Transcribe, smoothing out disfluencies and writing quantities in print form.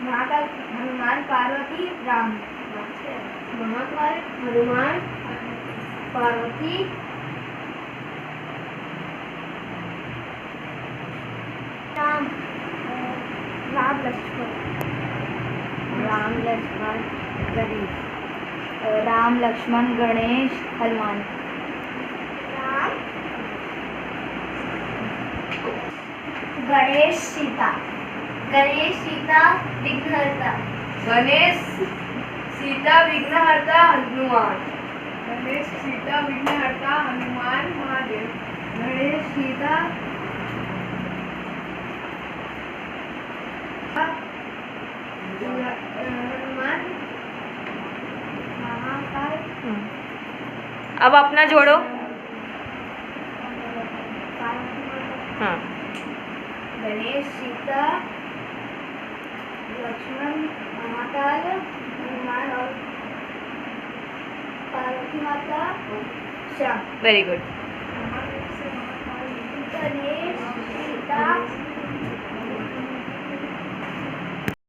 महाकाल हनुमान पार्वती राम। महाकाल हनुमान पार्वती राम। राम लक्ष्मण गणेश। राम लक्ष्मण गणेश हनुमान। राम गणेश सीता विघ्नहर्ता। गणेश सीता विघ्नहर्ता हनुमान। गणेश सीता विघ्नहर्ता हनुमान महादेव। गणेश सीता हनुमान महाकाल। अब अपना जोड़ो। हाँ, गणेश सीता लक्ष्मण महाकाल हनुमान और पार्वती माता श्याम। Very good. गणेश